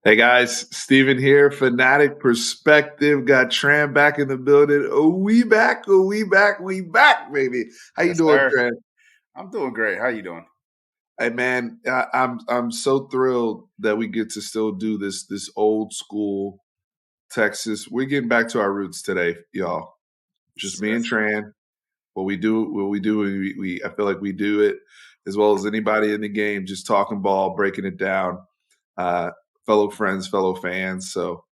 Hey guys, Steven here, Fanatic Perspective. Got Tran back in the building. Oh, we back, we back, baby. How you Yes, doing, sir. Tran? I'm doing great. How you doing? Hey man, I'm so thrilled that we get to still do this old school Texas. We're getting back to our roots today, y'all. Just me and Yes, sir. Tran. What we do, I feel like we do it as well as anybody in the game. Just talking ball, breaking it down. Uh, Fellow friends, fellow fans. So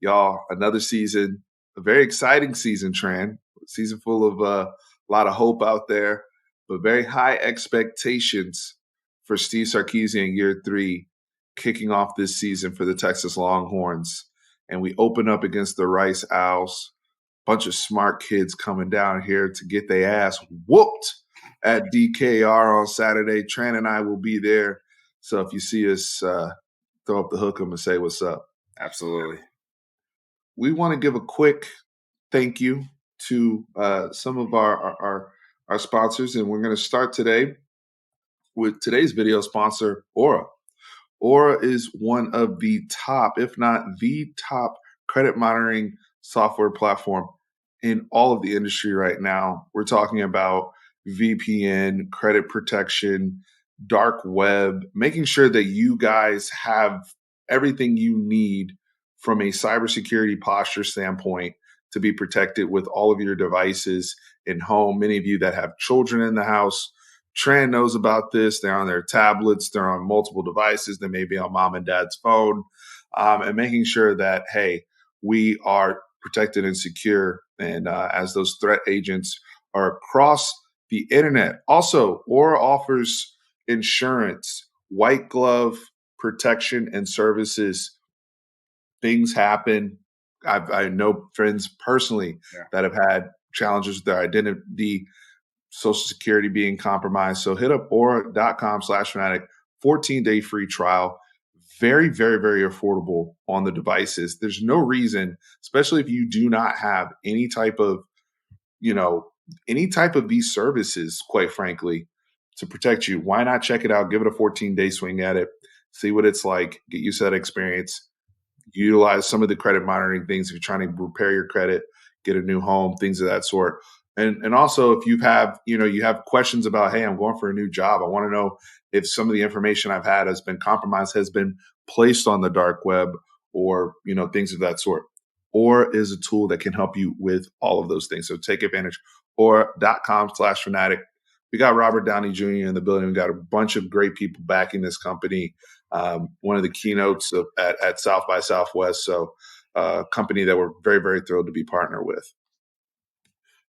y'all, another season, a very exciting season, Tran. Season full of a lot of hope out there, but very high expectations for Steve Sarkisian year three, kicking off this season for the Texas Longhorns. And we open up against the Rice Owls. Bunch of smart kids coming down here to get their ass whooped at DKR on Saturday. Tran and I will be there. So if you see us, throw up the hook and say what's up. Absolutely. We want to give a quick thank you to some of our sponsors, and we're going to start today with today's video sponsor, Aura. Aura is one of the top, if not the top, credit monitoring software platform in all of the industry right now. We're talking about VPN, credit protection, dark web, making sure that you guys have everything you need from a cybersecurity posture standpoint to be protected with all of your devices in home. Many of you that have children in the house, Tran knows about this. They're on their tablets, they're on multiple devices, they may be on mom and dad's phone, and making sure that, hey, we are protected and secure. And as those threat agents are across the internet. Also, Aura offers insurance, white glove protection and services. Things happen. I know friends personally Yeah. that have had challenges with their identity, Social Security being compromised. So hit up aura.com/fanatic, 14-day free trial. Very, very, very affordable on the devices. There's no reason, especially if you do not have you know, any type of these services, quite frankly, to protect you. Why not check it out? Give it a 14-day swing at it. See what it's like. Get used to that experience. Utilize some of the credit monitoring things if you're trying to repair your credit, get a new home, things of that sort. And also if you have questions about, hey, I'm going for a new job. I want to know if some of the information I've had has been compromised, has been placed on the dark web, or things of that sort. Or is a tool that can help you with all of those things. So take advantage. Or.com/fanatic. We got Robert Downey Jr. in the building. We got a bunch of great people backing this company. One of the keynotes at South by Southwest. So, company that we're very, very thrilled to be partnered with.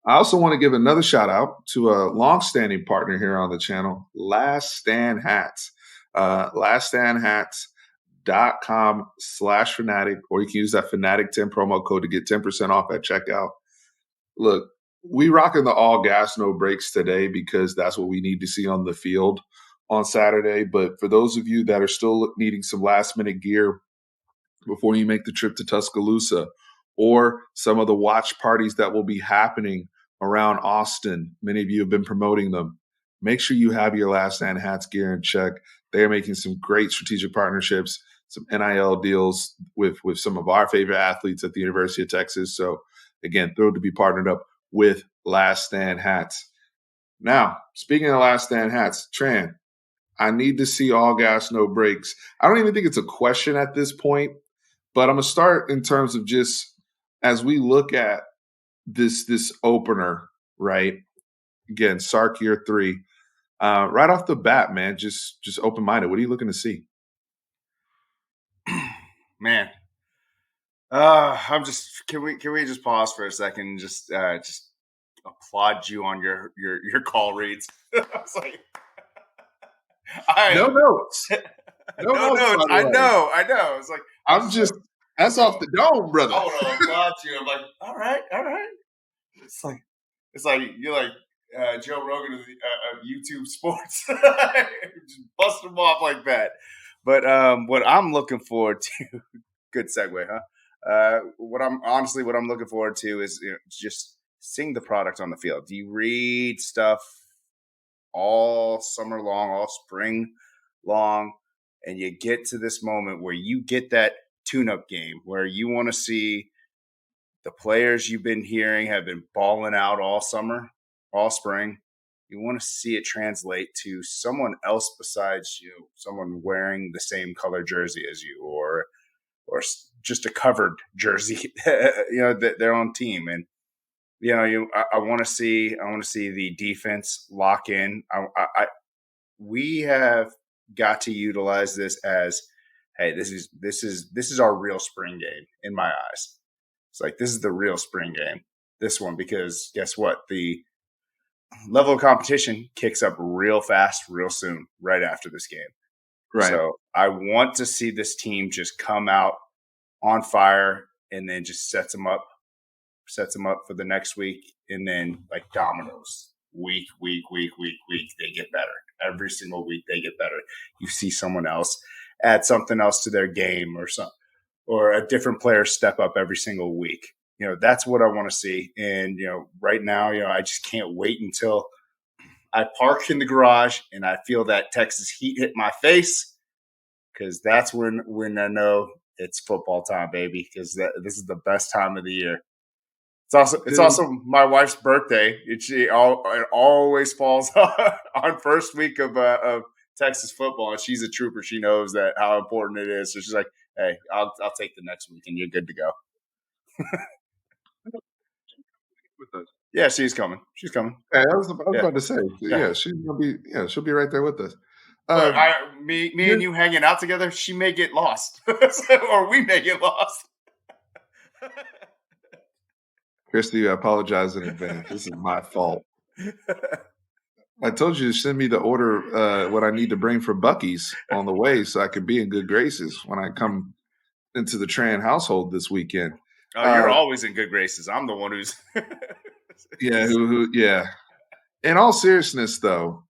I also want to give another shout out to a longstanding partner here on the channel, Last Stand Hats. LastStandHats.com/fanatic, or you can use that Fanatic10 promo code to get 10% off at checkout. Look, we rocking the all gas, no brakes today because that's what we need to see on the field on Saturday. But for those of you that are still needing some last minute gear before you make the trip to Tuscaloosa, or some of the watch parties that will be happening around Austin, many of you have been promoting them. Make sure you have your Last Stand Hats gear in check. They are making some great strategic partnerships, some NIL deals with some of our favorite athletes at the University of Texas. So again, thrilled to be partnered up with Last Stand Hats. Now, speaking of Last Stand Hats, Tran, I need to see all gas, no brakes. I don't even think it's a question at this point, but I'm gonna start in terms of just as we look at this opener, right? Again, Sark year three. Right off the bat, man, just open minded. What are you looking to see? Man. I'm just can we just pause for a second and just applaud you on your call reads. I was like No I notes. No no notes, by notes. the way. I know. It's like I'm just that's off the dome, brother. I want to applaud you. I'm like, all right, all right. It's like you're like Joe Rogan of YouTube sports, just bust them off like that. But what I'm looking forward to, good segue, huh? What I'm looking forward to is just seeing the product on the field. Do you read stuff all summer long, all spring long, and you get to this moment where you get that tune-up game where you want to see the players you've been hearing have been balling out all summer, all spring. You want to see it translate to someone else besides you, someone wearing the same color jersey as you, or just a covered jersey, their own team. And I want to see the defense lock in. We have got to utilize this as, hey, this is our real spring game in my eyes. It's like, this is the real spring game, this one, because guess what? The level of competition kicks up real fast, real soon, right after this game. Right. So I want to see this team just come out on fire and then just sets them up for the next week. And then like dominoes, week, they get better. Every single week they get better. You see someone else add something else to their game or a different player step up every single week. That's what I want to see. And, right now, I just can't wait until I park in the garage and I feel that Texas heat hit my face, because that's when I know it's football time, baby, because this is the best time of the year. It's also my wife's birthday. It always falls on first week of Texas football, and she's a trooper. She knows that how important it is. So she's like, "Hey, I'll take the next week, and you're good to go." With us. Yeah, she's coming. I was about to say, she's gonna be. Yeah, she'll be right there with us. But me and you hanging out together, she may get lost, or we may get lost. Christy, I apologize in advance. This is my fault. I told you to send me the order, what I need to bring for Buc-ee's on the way, so I can be in good graces when I come into the Tran household this weekend. Oh, you're always in good graces. I'm the one who's yeah. In all seriousness, though,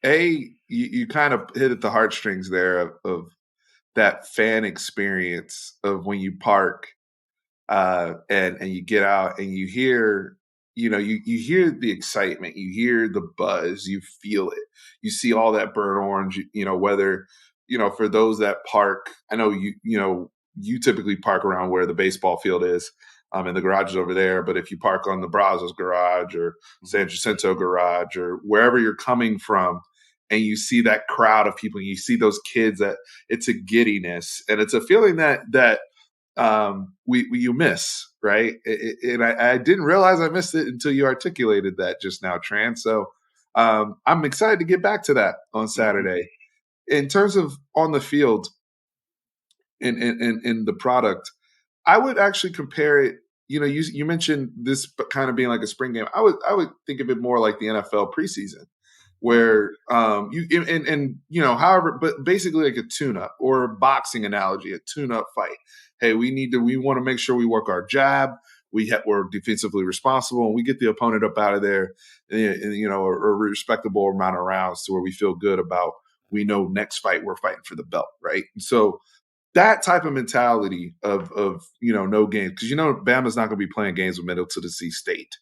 you kind of hit at the heartstrings there of that fan experience of when you park and you get out and you hear, you hear the excitement, you hear the buzz, you feel it, you see all that burnt orange, whether, for those that park, I know you typically park around where the baseball field is, and the garage is over there. But if you park on the Brazos garage or San Jacinto garage or wherever you're coming from, and you see that crowd of people, and you see those kids, that it's a giddiness and it's a feeling that you miss, right? And I didn't realize I missed it until you articulated that just now, Tran. So I'm excited to get back to that on Saturday. In terms of on the field, in the product, I would actually compare it. You mentioned this kind of being like a spring game. I would think of it more like the NFL preseason, where however, but basically like a tune-up or a boxing analogy, a tune-up fight. Hey, we want to make sure we work our jab. We're defensively responsible, and we get the opponent up out of there, in a respectable amount of rounds to where we feel good about. We know next fight we're fighting for the belt, right? And so that type of mentality of no games, because Bama's not going to be playing games with Middle Tennessee State,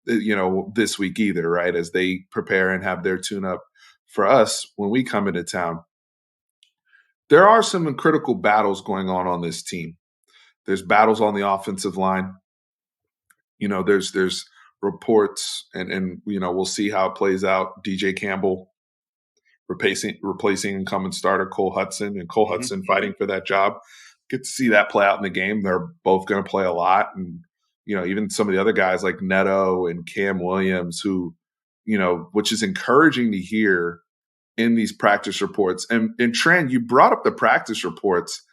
this week either, right? As they prepare and have their tune-up for us when we come into town. There are some critical battles going on this team. There's battles on the offensive line. There's reports, and we'll see how it plays out. DJ Campbell replacing incumbent starter Cole Hudson, and Cole Hudson fighting for that job. Get to see that play out in the game. They're both going to play a lot, and even some of the other guys like Neto and Cam Williams, who which is encouraging to hear in these practice reports. And Tran, you brought up the practice reports.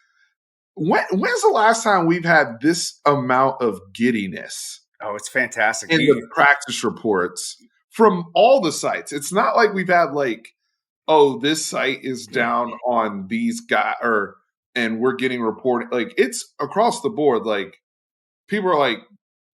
When's the last time we've had this amount of giddiness? Oh, it's fantastic. In the practice reports from all the sites. It's not like we've had this site is down on these guys, and we're getting reported. Like, it's across the board. Like, people are like,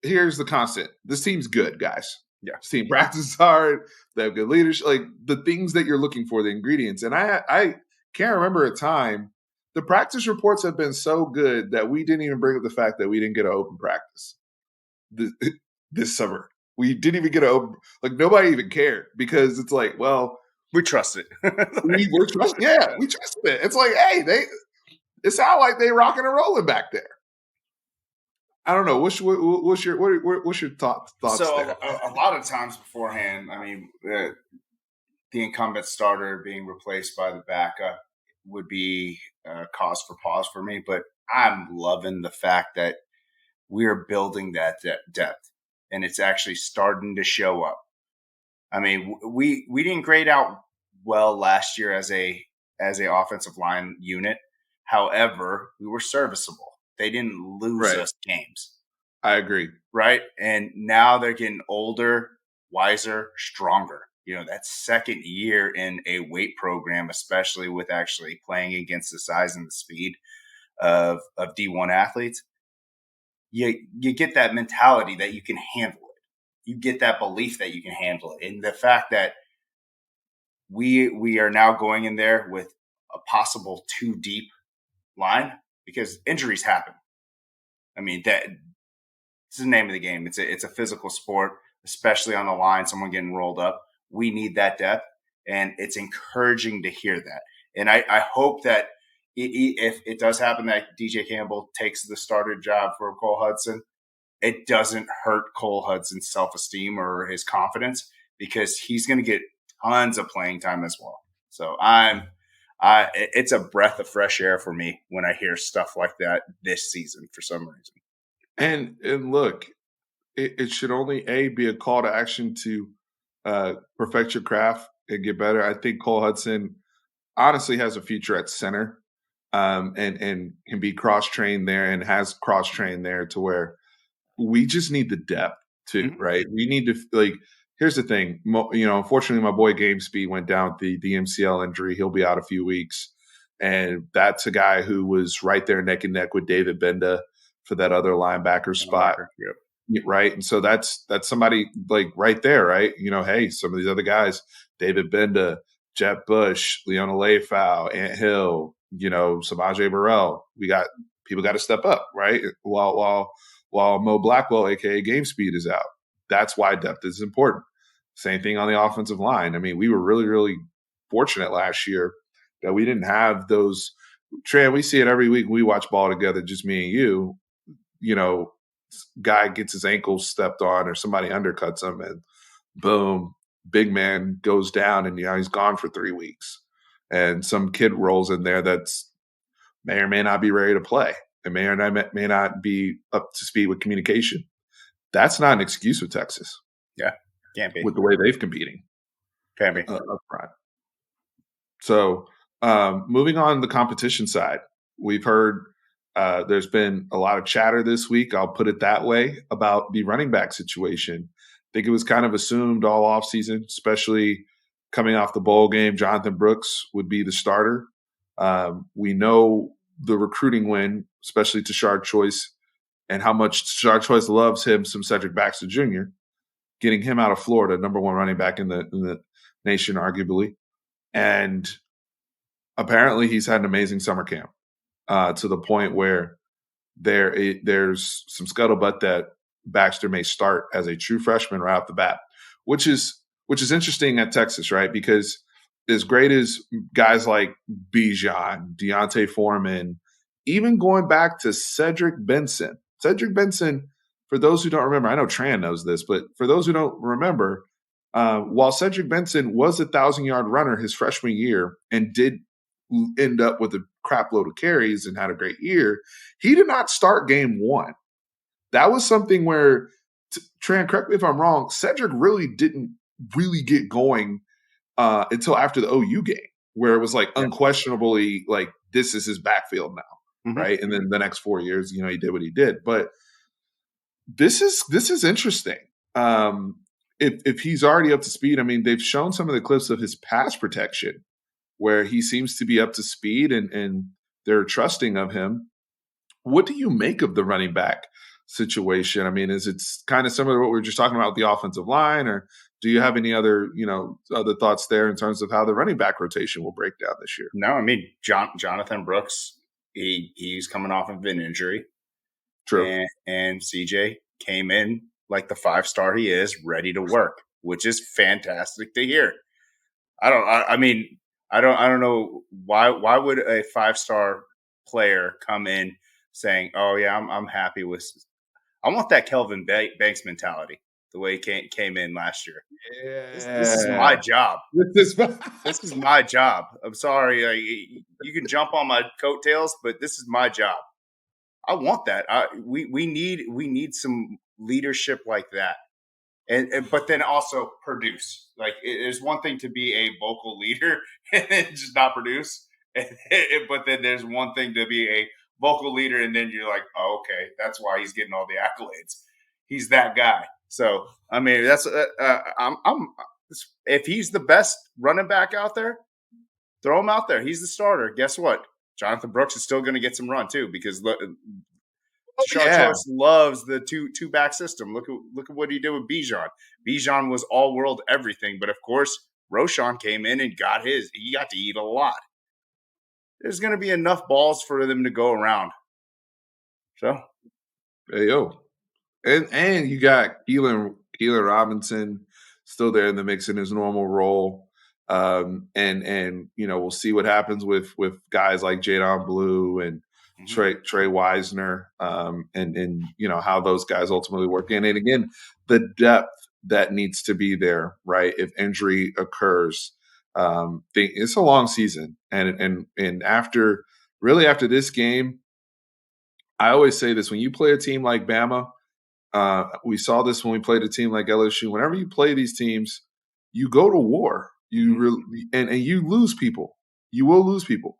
here's the constant. This team's good, guys. Yeah. This team practices hard. They have good leadership. Like, the things that you're looking for, the ingredients. And I can't remember a time. The practice reports have been so good that we didn't even bring up the fact that we didn't get an open practice this summer. We didn't even get an open, nobody even cared, because it's like, well, We trust it. We're trusting. Yeah, we trusted it. It's like, hey, it sounds like they rocking and rolling back there. I don't know. What's your thoughts So there? a lot of times beforehand, I mean, the incumbent starter being replaced by the backup would be cause for pause for me. But I'm loving the fact that we're building that depth, and it's actually starting to show up. I mean, we didn't grade out well last year as a offensive line unit. However, we were serviceable. They didn't lose Right. us games, I agree. right? And now they're getting older, wiser, stronger. You know, that second year in a weight program, especially with actually playing against the size and the speed of D1 athletes, you get that mentality that you can handle it. You get that belief that you can handle it. And the fact that we are now going in there with a possible 2 deep line because injuries happen. I mean, that it's the name of the game. It's a physical sport, especially on the line, someone getting rolled up. We need that depth, and it's encouraging to hear that. And I hope that if it does happen that DJ Campbell takes the starter job for Cole Hudson, it doesn't hurt Cole Hudson's self-esteem or his confidence because he's going to get tons of playing time as well. So it's a breath of fresh air for me when I hear stuff like that this season for some reason. And look, it should only be a call to action to perfect your craft and get better. I think Cole Hudson honestly has a future at center, and can be cross trained there and has cross trained there to where we just need the depth too, Mm-hmm. right? We need to like. Here's the thing, unfortunately, my boy Game Speed went down with the MCL injury. He'll be out a few weeks, and that's a guy who was right there neck and neck with David Benda for that other linebacker spot. Yep. Right. And so that's somebody like right there, right? Hey, some of these other guys, David Benda, Jet Bush, Leona Leifau, Ant Hill, Samaje Burrell. People got to step up, right? While Mo Blackwell, aka Game Speed, is out. That's why depth is important. Same thing on the offensive line. I mean, we were really, really fortunate last year that we didn't have those. Trey, we see it every week. We watch ball together, just me and you. Guy gets his ankles stepped on or somebody undercuts him and boom, big man goes down and he's gone for 3 weeks. And some kid rolls in there that's may or may not be ready to play and may not be up to speed with communication. That's not an excuse with Texas. Yeah, can't be. With the way they've competing. Can't be. Up front. So moving on the competition side, we've heard there's been a lot of chatter this week, I'll put it that way, about the running back situation. I think it was kind of assumed all offseason, especially coming off the bowl game, Jonathan Brooks would be the starter. We know the recruiting win, especially Tashard Choice, and how much Tashard Choice loves him, some Cedric Baxter Jr., getting him out of Florida, number one running back in the nation, arguably. And apparently he's had an amazing summer camp to the point where there's some scuttlebutt that Baxter may start as a true freshman right off the bat, which is interesting at Texas, right? Because as great as guys like Bijan, Deontay Foreman, even going back to Cedric Benson, for those who don't remember, I know Tran knows this, but for those who don't remember, while Cedric Benson was a 1,000-yard runner his freshman year and did end up with a crap load of carries and had a great year, he did not start game one. That was something where, Tran, correct me if I'm wrong, Cedric really didn't really get going until after the OU game, where it was like unquestionably like this is his backfield now, Mm-hmm. right? And then the next 4 years, he did what he did. But this is interesting. If he's already up to speed, I mean, they've shown some of the clips of his pass protection where he seems to be up to speed and they're trusting of him. What do you make of the running back situation? I mean, is it kind of similar to what we were just talking about with the offensive line, or do you have any other thoughts there in terms of how the running back rotation will break down this year? No, I mean Jonathan Brooks, he's coming off of an injury. True. And CJ came in like the 5-star he is, ready to work, which is fantastic to hear. I mean, I don't know why would a 5-star player come in saying, "Oh yeah, I'm happy with." I want that Kelvin Banks mentality, the way he came in last year. This is Yeah. my job. This is This is my job. I'm sorry, you can jump on my coattails, but this is my job. I want that. We need some leadership like that. And but then also produce. Like there's one thing to be a vocal leader and then just not produce, but then there's one thing to be a vocal leader and then you're like, oh, okay, that's why he's getting all the accolades. He's that guy. So I mean, that's I'm if he's the best running back out there, throw him out there. He's the starter. Guess what? Jonathan Brooks is still going to get some run too because oh, Deshaun yeah. Choice loves the two back system. Look at what he did with Bijan. Bijan was all world everything, but of course Roshan came in and got his. He got to eat a lot. There's going to be enough balls for them to go around. So Hey, yo. And you got Keelan Robinson still there in the mix in his normal role. And we'll see what happens with guys like Jadon Blue and Trey Wisner, and how those guys ultimately work in. And again, the depth that needs to be there, right? If injury occurs, it's a long season, and after this game, I always say this: when you play a team like Bama, we saw this when we played a team like LSU. Whenever you play these teams, you go to war. You really and you lose people. You will lose people.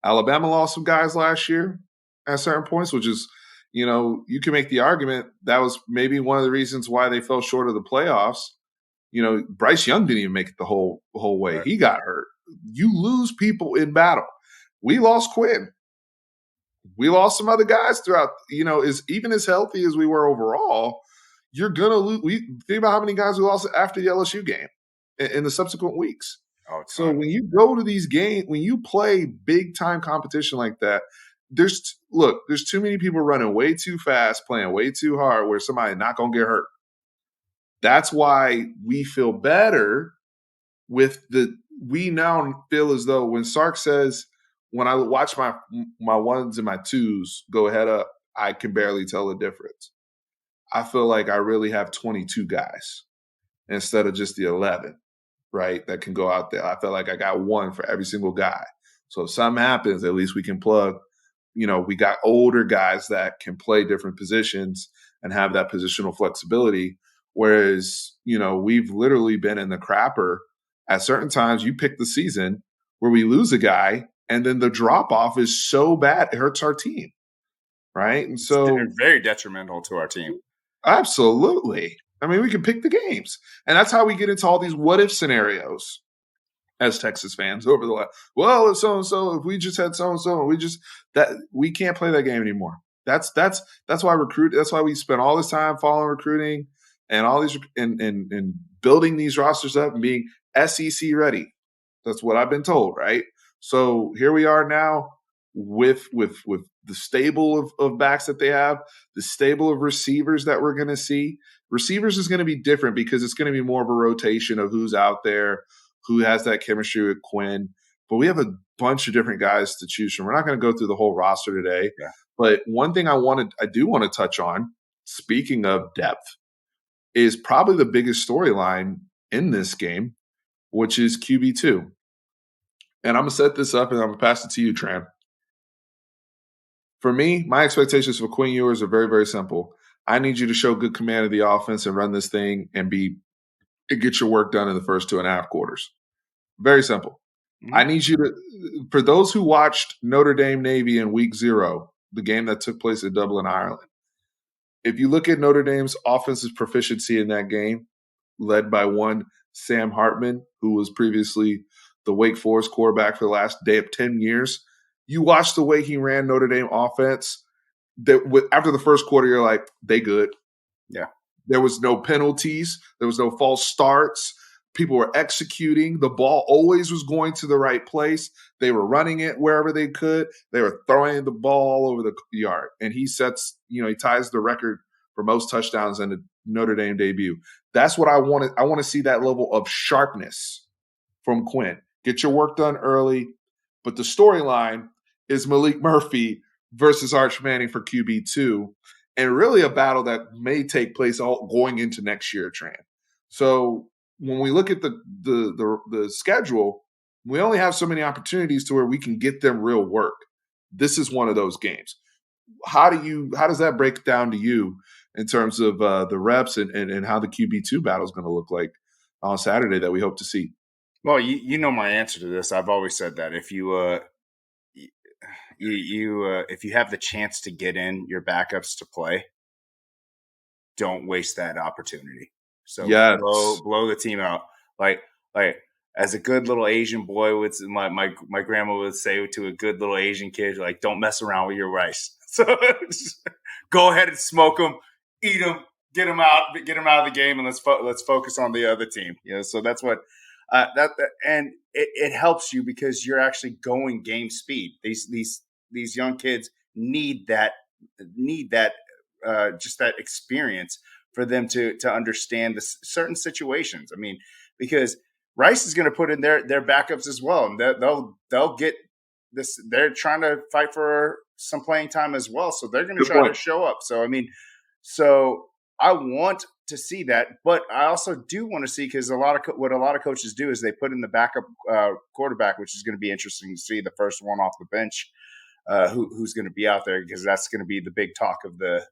Alabama lost some guys last year at certain points, which is, you can make the argument that was maybe one of the reasons why they fell short of the playoffs. Bryce Young didn't even make it the whole way. right. He got hurt. You lose people in battle. We lost Quinn. We lost some other guys throughout, is even as healthy as we were overall, you're gonna lose. We think about how many guys we lost after the LSU game in the subsequent weeks. Oh, So ton. when you go to these games, when you play big time competition like that, there's too many people running way too fast, playing way too hard, where somebody not gonna get hurt. That's why we feel better with we now feel as though when Sark says, when I watch my ones and my twos go head up, I can barely tell the difference. I feel like I really have 22 guys instead of just the 11, right? That can go out there. I feel like I got one for every single guy. So if something happens, at least we can plug. We got older guys that can play different positions and have that positional flexibility. Whereas, we've literally been in the crapper at certain times. You pick the season where we lose a guy and then the drop off is so bad, it hurts our team. Right. And It's so, very detrimental to our team. absolutely. I mean, we can pick the games. And that's how we get into all these what if scenarios as Texas fans over the last. Well, if so and so, if we just had so and so, and we can't play that game anymore. That's why recruit. That's why we spent all this time following recruiting and all these and building these rosters up and being SEC ready. That's what I've been told, right? So here we are now with the stable of backs that they have, the stable of receivers that we're going to see. Receivers is going to be different because it's going to be more of a rotation of who's out there, who has that chemistry with Quinn. But we have a bunch of different guys to choose from. We're not going to go through the whole roster today. Yeah. But one thing I do want to touch on, speaking of depth, is probably the biggest storyline in this game, which is QB2. And I'm going to set this up and I'm going to pass it to you, Tran. For me, my expectations for Quinn Ewers are very, very simple. I need you to show good command of the offense and run this thing and get your work done in the first 2.5 quarters. Very simple. I need you to, for those who watched Notre Dame Navy in week 0, the game that took place at Dublin, Ireland, if you look at Notre Dame's offensive proficiency in that game, led by one Sam Hartman, who was previously the Wake Forest quarterback for the last 10 years, you watch the way he ran Notre Dame offense. After the first quarter, you're like, they good. Yeah. There was no penalties. There was no false starts. People were executing. The ball always was going to the right place. They were running it wherever they could. They were throwing the ball all over the yard. And he he ties the record for most touchdowns in the Notre Dame debut. That's what I wanted. I want to see that level of sharpness from Quinn. Get your work done early. But the storyline is Malik Murphy versus Arch Manning for QB2, and really a battle that may take place all going into next year, Tran. So when we look at the schedule, we only have so many opportunities to where we can get them real work. This is one of those games. How does that break down to you in terms of the reps and how the QB2 battle is going to look like on Saturday that we hope to see? Well, you know my answer to this. I've always said that if if you have the chance to get in your backups to play, don't waste that opportunity. So Yes. blow the team out. Like as a good little Asian boy would my grandma would say to a good little Asian kid, like, don't mess around with your rice. So go ahead and smoke them, eat them, get them out of the game, and let's focus on the other team. So that's what and it helps you because you're actually going game speed. These young kids need that just that experience for them to understand certain situations. I mean, because Rice is going to put in their backups as well, and they'll get this. They're trying to fight for some playing time as well, so they're going to try to show up. So I mean, I want to see that, but I also do want to see, because what a lot of coaches do is they put in the backup quarterback, which is going to be interesting to see, the first one off the bench. Who's going to be out there, because that's going to be the big talk of the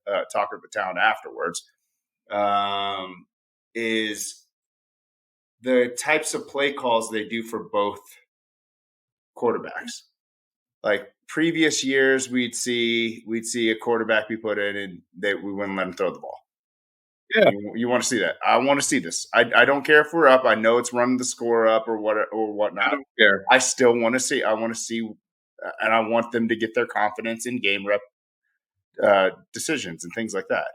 town afterwards, is the types of play calls they do for both quarterbacks. Like previous years, we'd see a quarterback be put in and we wouldn't let him throw the ball. Yeah. You want to see that? I want to see this. I don't care if we're up. I know it's running the score up or whatnot. I don't care. I still want to see. I want to see, and I want them to get their confidence in game rep decisions and things like that.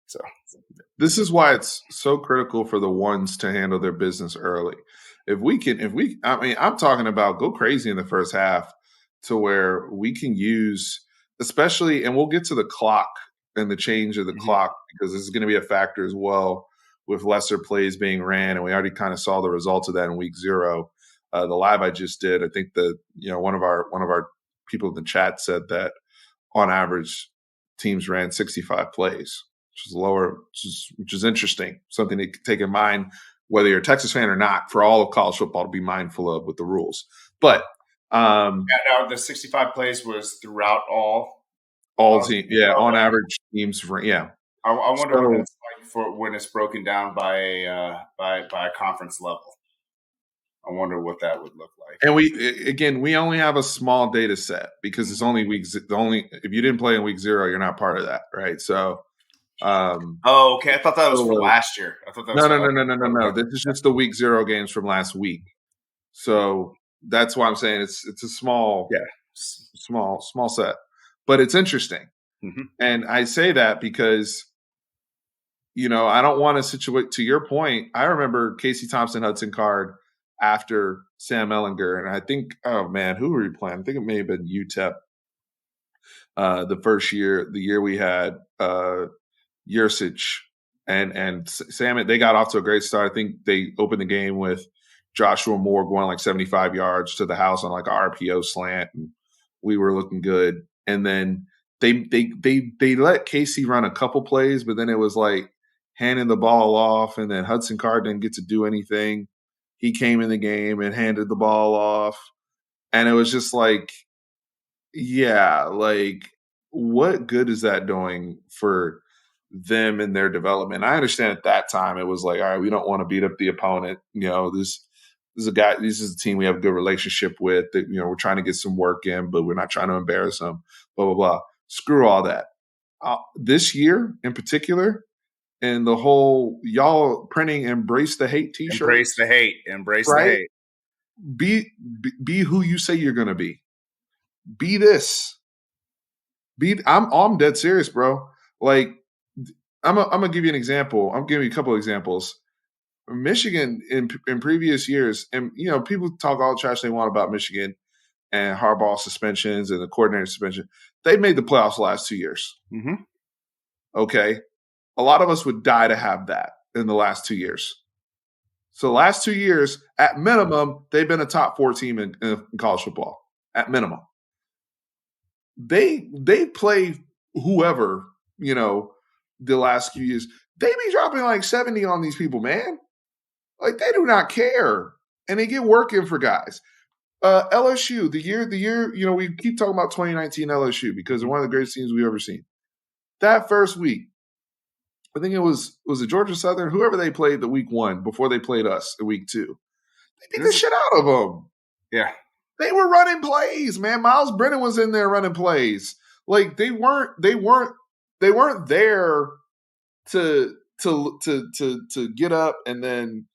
So this is why it's so critical for the ones to handle their business early. I'm talking about go crazy in the first half to where we can use, especially, and we'll get to the clock and the change of the clock, because this is going to be a factor as well with lesser plays being ran. And we already kind of saw the results of that in week 0. The live I just did, I think one of our people in the chat said that on average teams ran 65 plays, which is lower, which is interesting. Something to take in mind, whether you're a Texas fan or not, for all of college football to be mindful of with the rules. But now the 65 plays was throughout all teams. Yeah, on average teams. Yeah. I wonder what that's like for when it's broken down by a conference level. I wonder what that would look like. And we only have a small data set, because it's only if you didn't play in week 0, you're not part of that, right? So okay. I thought that was for last year. I thought that was no. This is just the week 0 games from last week. So that's why I'm saying it's a small set, but it's interesting. Mm-hmm. And I say that because, I don't want to situate, to your point. I remember Casey Thompson Hudson Card after Sam Ellinger, and I think, oh man, who were we playing? I think it may have been UTEP. The year we had Yursich and Sam, they got off to a great start. I think they opened the game with Joshua Moore going like 75 yards to the house on like a RPO slant, and we were looking good. And then they let Casey run a couple plays, but then it was like handing the ball off, and then Hudson Card didn't get to do anything. He came in the game and handed the ball off, and it was just like, yeah, like, what good is that doing for them and their development? I understand at that time it was like, all right, we don't want to beat up the opponent. This is a team we have a good relationship with, that, we're trying to get some work in, but we're not trying to embarrass them, blah, blah, blah. Screw all that. This year in particular, and the whole y'all printing "Embrace the Hate" t-shirts. Embrace the hate. Embrace the hate. Be who you say you're going to be. Be this. I'm dead serious, bro. Like, I'm gonna give you an example. I'm giving you a couple of examples. Michigan in previous years, and people talk all the trash they want about Michigan and Harbaugh suspensions and the coordinator suspension. They made the playoffs the last 2 years. Mm-hmm. Okay, a lot of us would die to have that in the last 2 years. So last 2 years, at minimum, they've been a top 4 team in college football. At minimum. They play whoever, the last few years. They be dropping like 70 on these people, man. Like they do not care. And they get work in for guys. LSU, the year, we keep talking about 2019 LSU because they're one of the greatest teams we've ever seen. That first week, I think it was it Georgia Southern, whoever they played the week 1 before they played us the week 2. They beat the shit out of them. Yeah. They were running plays, man. Miles Brennan was in there running plays. Like they weren't there to get up and then,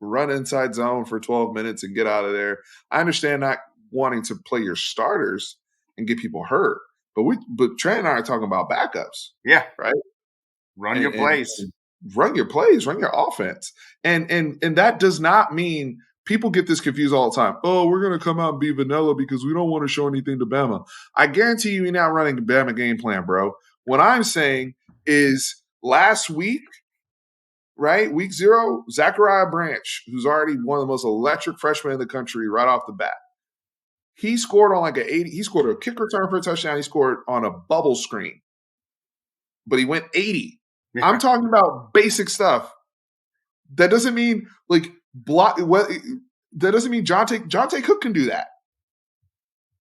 run inside zone for 12 minutes and get out of there. I understand not wanting to play your starters and get people hurt, but Trent and I are talking about backups. Yeah. Right? Run your plays. And run your plays, run your offense. And that does not mean people get this confused all the time. Oh, we're going to come out and be vanilla because we don't want to show anything to Bama. I guarantee you you're not running the Bama game plan, bro. What I'm saying is last week, right, week 0, Zachariah Branch, who's already one of the most electric freshmen in the country right off the bat, he scored on like an 80. He scored a kick return for a touchdown. He scored on a bubble screen. But he went 80. Yeah. I'm talking about basic stuff. That doesn't mean like block. Well, that doesn't mean Jonte Cook can do that.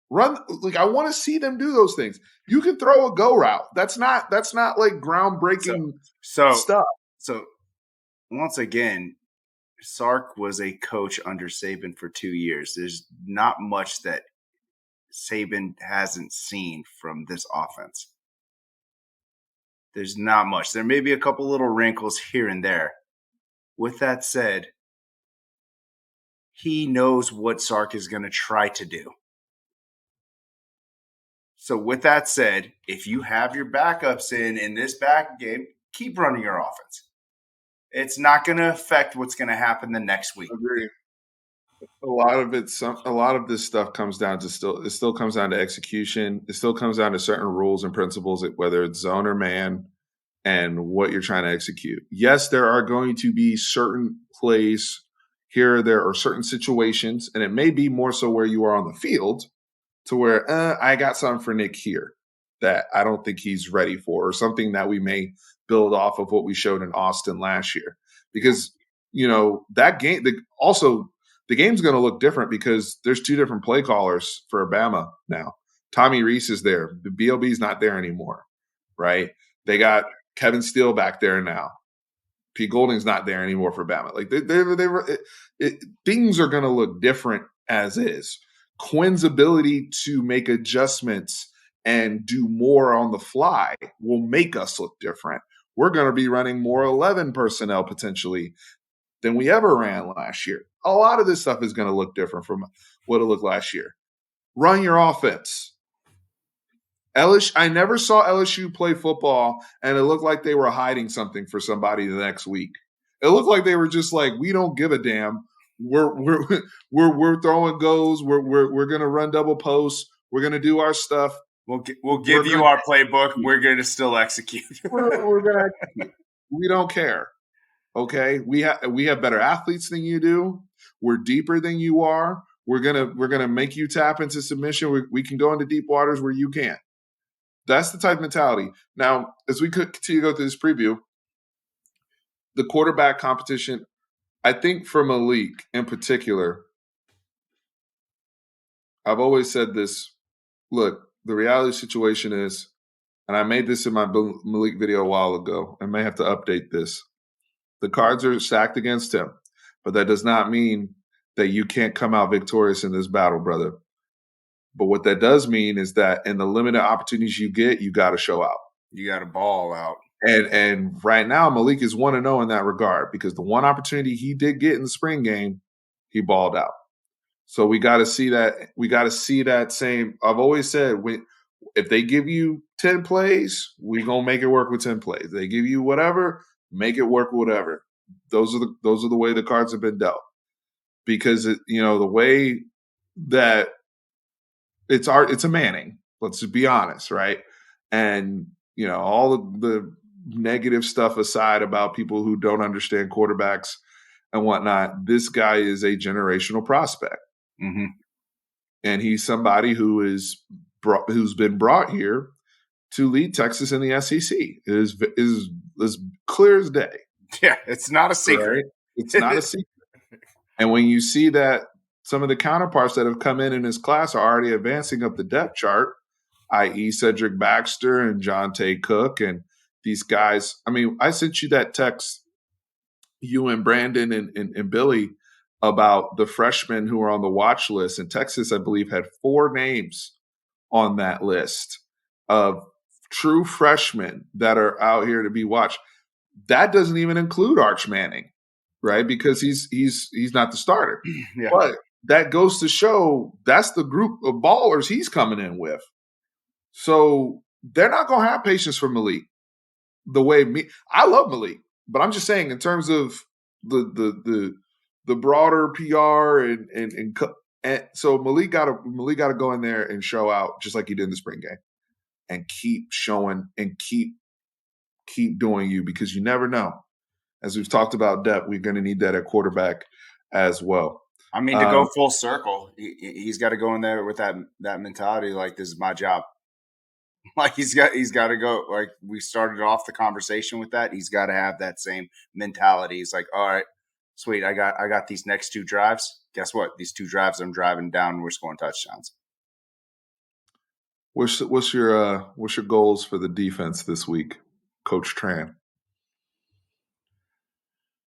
Run like I want to see them do those things. You can throw a go route. That's not like groundbreaking stuff. So once again, Sark was a coach under Saban for 2 years. There's not much that Saban hasn't seen from this offense. There's not much. There may be a couple little wrinkles here and there. With that said, he knows what Sark is going to try to do. So with that said, if you have your backups in this back game, keep running your offense. It's not going to affect what's going to happen the next week. I agree. A lot of this stuff comes down to still comes down to execution. It still comes down to certain rules and principles, whether it's zone or man, and what you're trying to execute. Yes, there are going to be certain plays here or there, or certain situations, and it may be more so where you are on the field, to where I got something for Nick here that I don't think he's ready for, or something that we may build off of what we showed in Austin last year. Because that game, the game's going to look different because there's 2 different play callers for Alabama now. Tommy Reese is there. The BLB's not there anymore, right? They got Kevin Steele back there now. Pete Golding's not there anymore for Bama. Like things are going to look different as is. Quinn's ability to make adjustments and do more on the fly will make us look different. We're going to be running more 11 personnel potentially than we ever ran last year. A lot of this stuff is going to look different from what it looked last year. Run your offense. I never saw LSU play football and it looked like they were hiding something for somebody the next week. It looked like they were just like, we don't give a damn. We're throwing goals. We're gonna run double posts. We're gonna do our stuff. We'll give you our playbook. We're gonna still execute. we're gonna execute. We don't care. Okay, we have better athletes than you do. We're deeper than you are. We're gonna make you tap into submission. We can go into deep waters where you can't. That's the type of mentality. Now, as we continue to go through this preview, the quarterback competition, I think for Malik in particular, I've always said this. Look, the reality situation is, and I made this in my Malik video a while ago. I may have to update this. The cards are stacked against him, but that does not mean that you can't come out victorious in this battle, brother. But what that does mean is that in the limited opportunities you get, you got to show out. You got to ball out. And right now, Malik is 1-0 in that regard because the one opportunity he did get in the spring game, he balled out. So we got to see that. We got to see that same. I've always said, if they give you 10 plays, we're gonna make it work with 10 plays. They give you whatever, make it work with whatever. Those are the way the cards have been dealt. Because the way that it's a Manning. Let's just be honest, right? And all the negative stuff aside about people who don't understand quarterbacks, and whatnot, this guy is a generational prospect. Mm-hmm. And he's somebody who's been brought here to lead Texas in the SEC. It is as clear as day. Yeah, it's not a secret. Right? It's not a secret. And when you see that some of the counterparts that have come in his class are already advancing up the depth chart, i.e. Cedric Baxter and John Tay Cook and these guys. I mean, I sent you that text, you and Brandon and Billy, about the freshmen who are on the watch list. And Texas, I believe, had 4 names on that list of true freshmen that are out here to be watched. That doesn't even include Arch Manning, right? Because he's not the starter. Yeah. But that goes to show that's the group of ballers he's coming in with. So they're not going to have patience for Malik the way I love Malik, but I'm just saying in terms of the broader PR and so Malik got to go in there and show out just like he did in the spring game and keep showing and keep doing you, because you never know. As we've talked about depth, we're going to need that at quarterback as well. I mean, to go full circle, he's got to go in there with that mentality. Like, this is my job. Like, he's got to go. Like, we started off the conversation with that. He's got to have that same mentality. He's like, all right, sweet. I got these next 2 drives. Guess what? These 2 drives, I'm driving down and we're scoring touchdowns. What's your goals for the defense this week, Coach Tran?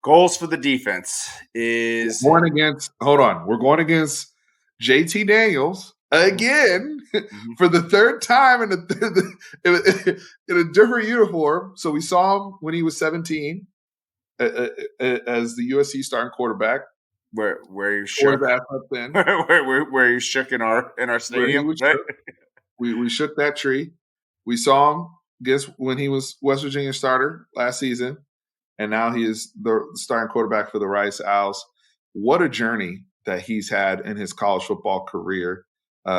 Goals for the defense is we're going against JT Daniels again for the 3rd time in a different uniform. So we saw him when he was 17 as the USC starting quarterback. Where you shook where you shook in our stadium. Right? We shook that tree. We saw him when he was West Virginia starter last season. And now he is the starting quarterback for the Rice Owls. What a journey that he's had in his college football career.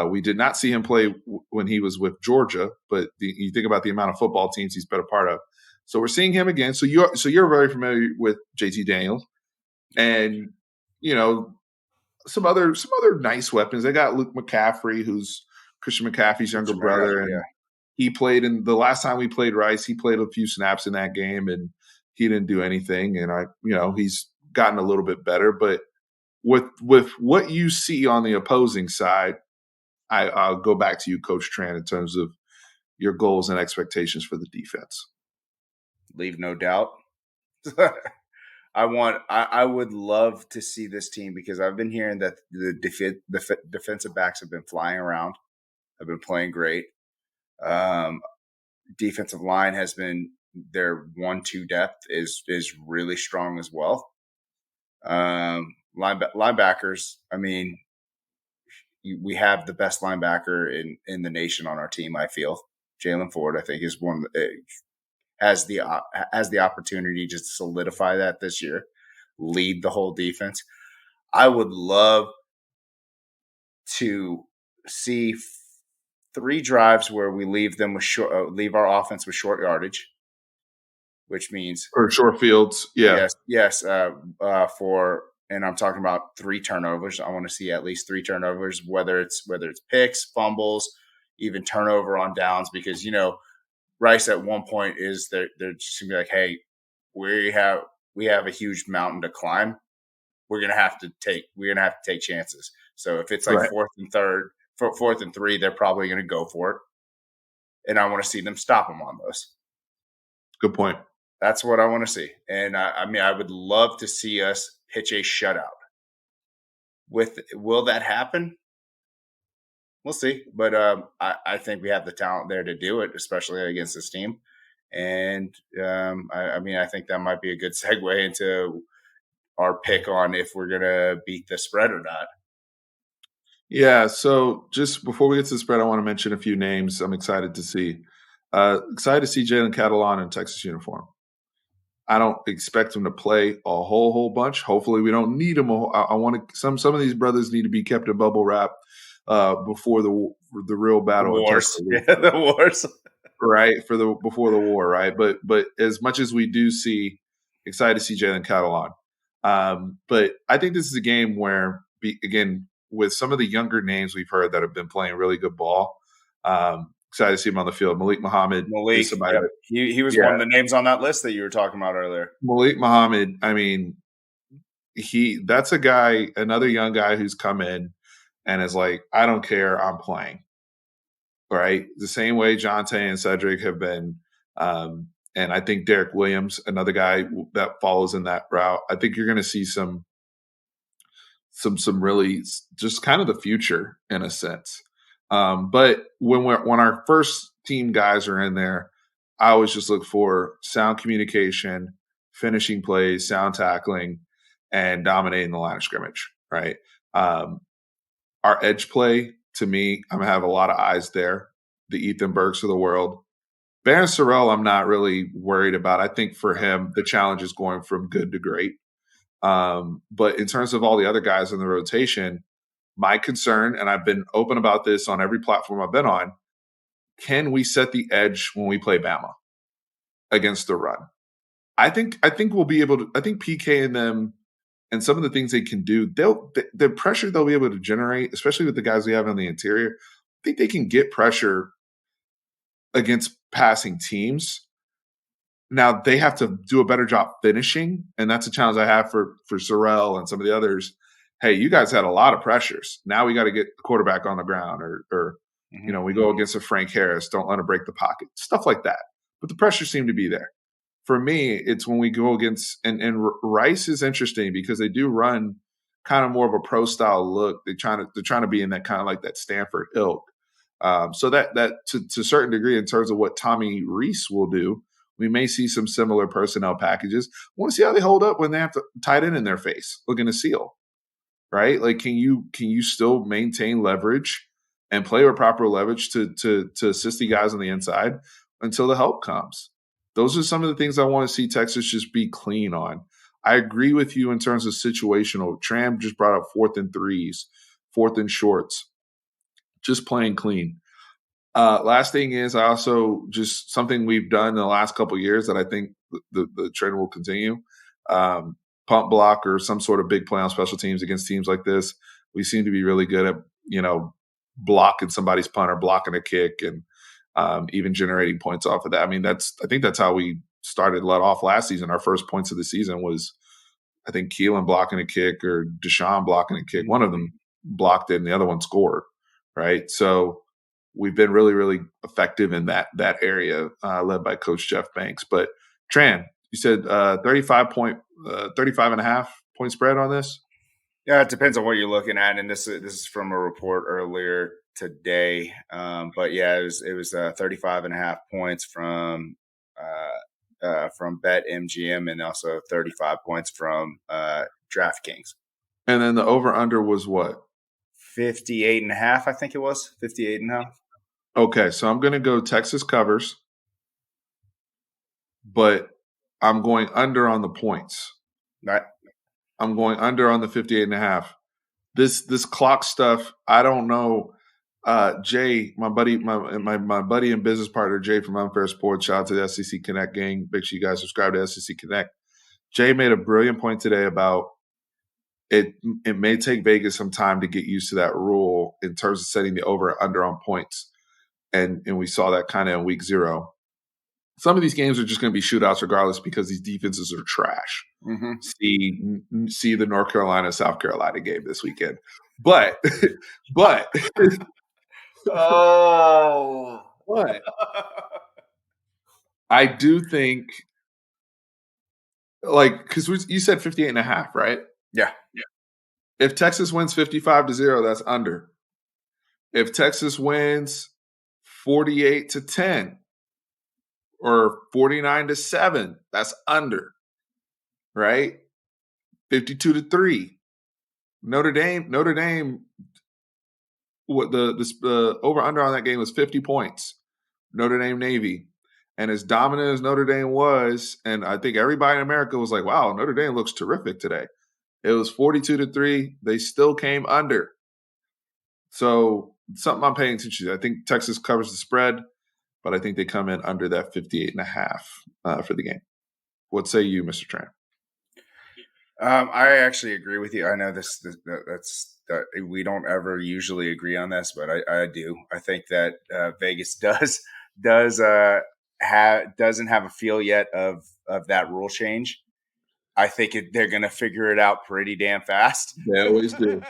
We did not see him play when he was with Georgia, but you think about the amount of football teams he's been a part of. So we're seeing him again. So you're very familiar with JT Daniels, and some other nice weapons. They got Luke McCaffrey, who's Christian McCaffrey's younger brother, and he played in the last time we played Rice. He played a few snaps in that game, and he didn't do anything. And he's gotten a little bit better. But with what you see on the opposing side, I'll go back to you, Coach Tran, in terms of your goals and expectations for the defense. Leave no doubt. I would love to see this team, because I've been hearing that the defensive backs have been flying around, have been playing great. Defensive line has been, their 1-2 depth is really strong as well. Linebackers, I mean, we have the best linebacker in the nation on our team. I feel Jalen Ford, I think, is one has the opportunity to solidify that this year, lead the whole defense. I would love to see 3 drives where we leave them with leave our offense with short yardage, which means short fields. Yeah. Yes. And I'm talking about 3 turnovers. I want to see at least 3 turnovers, whether it's picks, fumbles, even turnover on downs, because Rice at one point is they're just gonna be like, hey, we have a huge mountain to climb. We're gonna have to take chances. So if it's like 4th and 3, they're probably gonna go for it, and I want to see them stop them on those. Good point. That's what I want to see. And I would love to see us pitch a shutout. Will that happen? We'll see. But I think we have the talent there to do it, especially against this team. And I think that might be a good segue into our pick on if we're going to beat the spread or not. Yeah, so just before we get to the spread, I want to mention a few names I'm excited to see. Excited to see Jalen Catalon in Texas uniform. I don't expect him to play a whole bunch. Hopefully, we don't need him. I want to. Some of these brothers need to be kept in bubble wrap before the real battle. The wars, the wars, right? Before the war, right? But as much as we do see, excited to see Jalen Catalon. But I think this is a game where, again, with some of the younger names we've heard that have been playing really good ball, excited to see him on the field. Malik Muhammad is Malik, somebody yep. that, He was one yeah, of the names on that list that you were talking about earlier. Malik Muhammad. I mean, that's a guy, another young guy who's come in and is like, I don't care, I'm playing. Right, the same way Jonte and Cedric have been, and I think Derek Williams, another guy that follows in that route. I think you're going to see some really just kind of the future in a sense. But when our first team guys are in there, I always just look for sound communication, finishing plays, sound tackling, and dominating the line of scrimmage. Right. Um, our edge play, to me, I'm gonna have a lot of eyes there. The Ethan Burks of the world. Baron Sorrell, I'm not really worried about. I think for him, the challenge is going from good to great. But in terms of all the other guys in the rotation, my concern, and I've been open about this on every platform I've been on, can we set the edge when we play Bama against the run? I think we'll be able to. I think PK and them and some of the things they can do, the pressure they'll be able to generate, especially with the guys we have on the interior. I think they can get pressure against passing teams. Now they have to do a better job finishing, and that's a challenge I have for Sorrell and some of the others. Hey, you guys had a lot of pressures. Now we got to get the quarterback on the ground, or Mhm. we go against a Frank Harris. Don't let him break the pocket, stuff like that. But the pressure seemed to be there. For me, it's when we go against and Rice is interesting because they do run kind of more of a pro style look. They're trying to be in that kind of like that Stanford ilk. So that to a certain degree, in terms of what Tommy Reese will do, we may see some similar personnel packages. I want to see how they hold up when they have to tight end in their face, looking to seal. Right? Like, can you still maintain leverage and play with proper leverage to assist the guys on the inside until the help comes? Those are some of the things I want to see Texas just be clean on. I agree with you in terms of situational. Tram just brought up fourth and threes, fourth and shorts, just playing clean. Last thing is, I also just something we've done in the last couple of years that I think the trend will continue. Um, Pump block or some sort of big play on special teams against teams like this. We seem to be really good at blocking somebody's punt or blocking a kick, and even generating points off of that. I mean, I think that's how we started let off last season. Our first points of the season was, I think, Keelan blocking a kick or Deshaun blocking a kick. One of them blocked it and the other one scored, right? So we've been really, really effective in that area, led by Coach Jeff Banks. But Tran, you said 35 and a half point spread on this? Yeah, it depends on what you're looking at, and this is from a report earlier today. But yeah, it was 35 and a half points from Bet MGM, and also 35 points from DraftKings. And then the over under was what? 58 and a half, I think it was 58 and a half. Okay, so I'm going to go Texas covers, but I'm going under on the points. Right. I'm going under on the 58 and a half. This clock stuff, I don't know. Jay, my buddy, my buddy and business partner, Jay from Unfair Sports, shout out to the SEC Connect gang. Make sure you guys subscribe to SEC Connect. Jay made a brilliant point today about it. It may take Vegas some time to get used to that rule in terms of setting the over and under on points. And we saw that kind of in week 0. Some of these games are just going to be shootouts regardless because these defenses are trash. Mm-hmm. See the North Carolina South Carolina game this weekend, but Oh. but I do think, like, because you said 58 and a half, right? Yeah. If Texas wins 55-0, that's under. If Texas wins 48-10 or 49-7, that's under, right? 52-3. Notre Dame, what the over under on that game was 50 points. Notre Dame Navy. And as dominant as Notre Dame was, and I think everybody in America was like, wow, Notre Dame looks terrific today. It was 42-3. They still came under. So something I'm paying attention to. I think Texas covers the spread, but I think they come in under that 58 and a half for the game. What say you, Mr. Tran? I actually agree with you. I know that's we don't ever usually agree on this, but I do. I think that Vegas does doesn't have a feel yet of that rule change. I think they're going to figure it out pretty damn fast. They always do.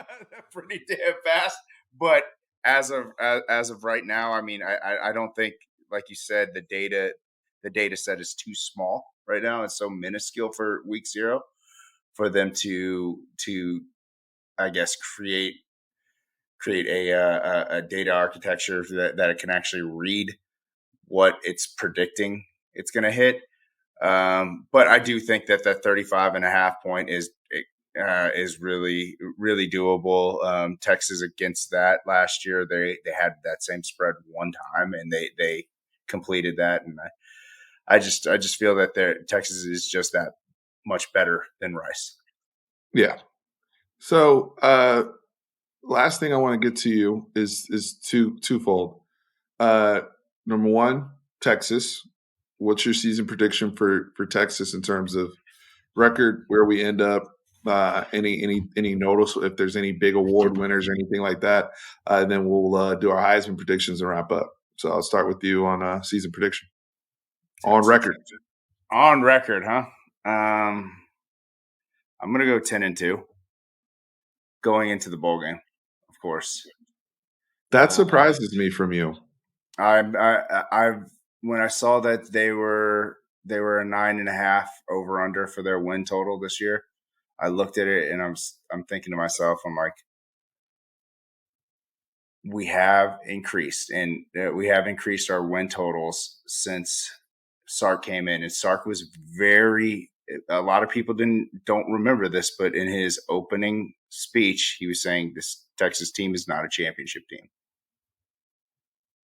Pretty damn fast. But as of right now, I mean, I don't think, like you said, the data set is too small right now. It's so minuscule for week 0 for them to I guess create a data architecture that it can actually read what it's predicting it's going to hit. But I do think that 35.5 point is really, really doable. Texas against that last year, they had that same spread one time and they completed that. And I just feel that Texas is just that much better than Rice. Yeah. So last thing I want to get to you is twofold. Number one, Texas. What's your season prediction for Texas in terms of record, where we end up? Any notice if there's any big award winners or anything like that? And then we'll do our Heisman predictions and wrap up. So I'll start with you on season prediction on record. On record, huh? I'm gonna go 10-2 going into the bowl game, of course. That surprises me from you. I when I saw that they were a 9.5 over under for their win total this year, I looked at it and I'm thinking to myself, I'm like, we have increased our win totals since Sark came in, and Sark was a lot of people don't remember this, but in his opening speech, he was saying this Texas team is not a championship team.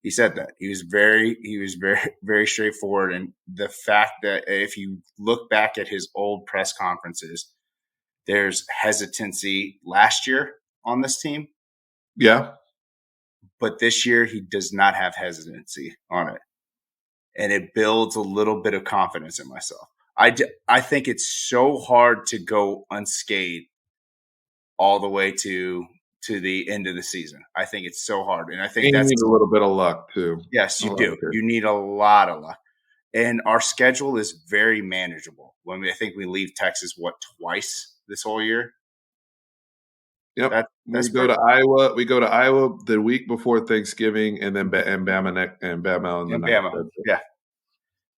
He said that. He was very, very straightforward. And the fact that if you look back at his old press conferences, there's hesitancy last year on this team. Yeah. But this year he does not have hesitancy on it. And it builds a little bit of confidence in myself. I think it's so hard to go unscathed all the way to the end of the season. I think it's so hard. And I think you need a little bit of luck too. Yes, you do. You need a lot of luck. And our schedule is very manageable. I think we leave Texas, twice this whole year? Yep. We go to Iowa. We go to Iowa the week before Thanksgiving, and then Bama and Bama on the night. Yeah,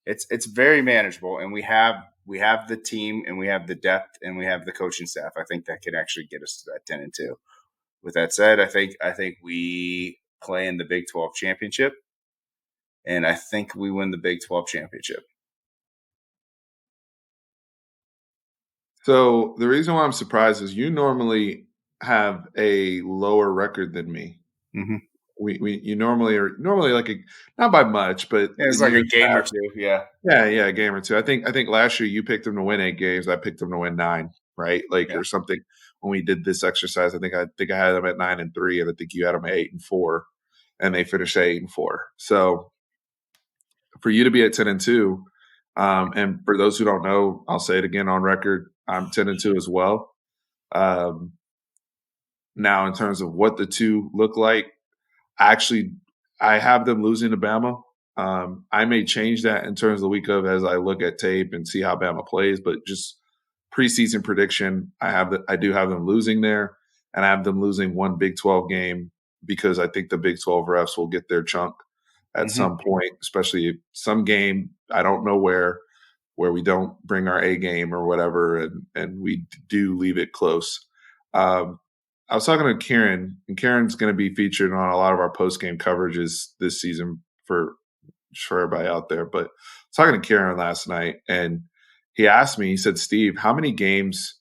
it's very manageable, and we have the team, and we have the depth, and we have the coaching staff. I think that could actually get us to that 10-2. With that said, I think we play in the Big 12 championship, and I think we win the Big 12 championship. So the reason why I'm surprised is you normally have a lower record than me. Mm-hmm. You normally are like not by much, but it's like a game or two. Yeah, a game or two. I think last year you picked them to win 8 games. I picked them to win 9, right? Or something. When we did this exercise, I think I had them at 9-3, and I think you had them at 8-4, and they finished at 8-4. So for you to be at 10-2, and for those who don't know, I'll say it again on record, I'm 10-2 as well. Now, in terms of what the two look like, I have them losing to Bama. I may change that in terms of the week of as I look at tape and see how Bama plays, but just preseason prediction, I do have them losing there, and I have them losing one Big 12 game because I think the Big 12 refs will get their chunk at some point, especially some game, I don't know where we don't bring our A game or whatever, and we do leave it close. I was talking to Kieran, and Kieran's going to be featured on a lot of our post-game coverages this season for everybody out there. But I was talking to Kieran last night, and he asked me, he said, Steve, how many games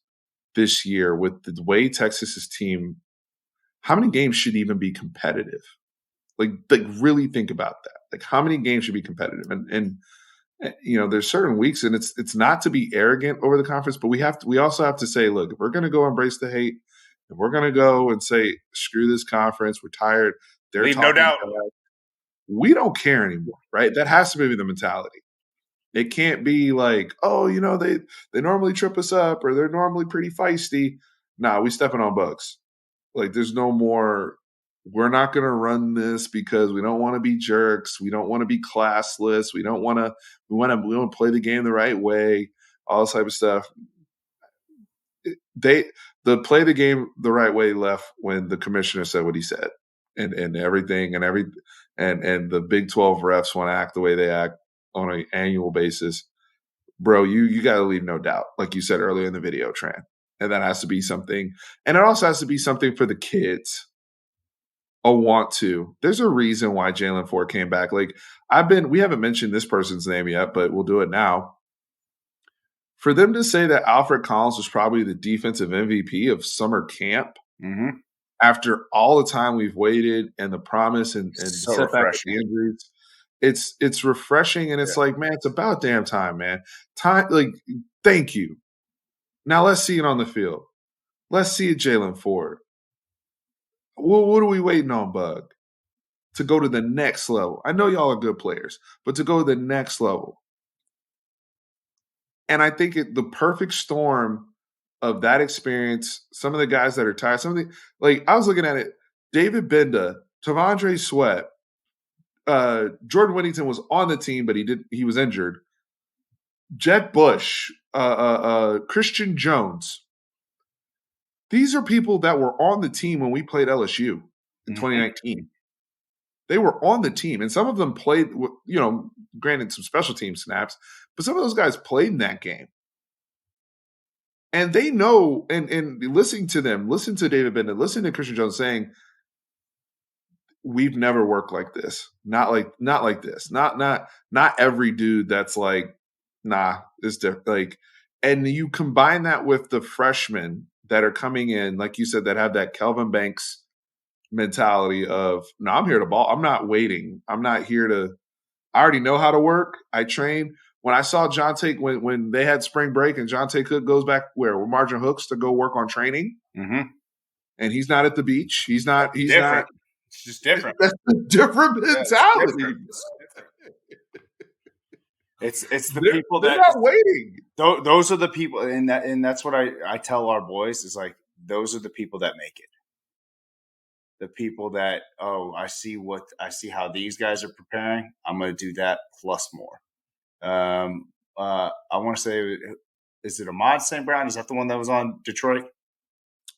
this year with the way Texas's team, how many games should even be competitive? Like really think about that. Like how many games should be competitive? And there's certain weeks, and it's not to be arrogant over the conference, but we also have to say, look, if we're going to go embrace the hate, if we're going to go and say, screw this conference, we're tired, leave no doubt. We don't care anymore, right? That has to be the mentality. It can't be like, oh, they normally trip us up or they're normally pretty feisty. Nah, we stepping on bugs. Like there's no more. We're not going to run this because we don't want to be jerks. We don't want to be classless. We don't want to. We want to play the game the right way. All this type of stuff. They the play the game the right way left when the commissioner said what he said, and everything and the Big 12 refs want to act the way they act on an annual basis. Bro, you got to leave no doubt, like you said earlier in the video, Tran. And that has to be something. And it also has to be something for the kids. Want to. There's a reason why Jalen Ford came back. Like we haven't mentioned this person's name yet, but we'll do it now. For them to say that Alfred Collins was probably the defensive MVP of summer camp after all the time we've waited and the promise and the setback of the injuries, it's refreshing and it's like, man, it's about damn time, man. Time, like, thank you. Now let's see it on the field. Let's see it, Jalen Ford. What are we waiting on, Bug? To go to the next level. I know y'all are good players, but to go to the next level. And I think the perfect storm of that experience, some of the guys that are tired, I was looking at it, David Benda, Tavondre Sweat, Jordan Whittington was on the team, but he was injured. Jed Bush, Christian Jones. These are people that were on the team when we played LSU in 2019. They were on the team, and some of them played, granted some special team snaps, but some of those guys played in that game. And they know, and listening to them, listen to David Bennett, listen to Christian Jones saying, we've never worked like this. Not like this. Not every dude that's like, nah, it's different. Like, and you combine that with the freshmen that are coming in, like you said, that have that Kelvin Banks mentality of, no, I'm here to ball. I'm not waiting. I'm not here to, I already know how to work. I train. When I saw Jonte, when they had spring break and Jonte Cook goes back with Margin Hooks to go work on training, and he's not at the beach. He's not. It's just different. That's a different mentality. It's the people they're not waiting. Those are the people, and that's what I tell our boys is like, those are the people that make it. The people that, I see how these guys are preparing. I'm going to do that plus more. I want to say, is it Ahmad St. Brown? Is that the one that was on Detroit?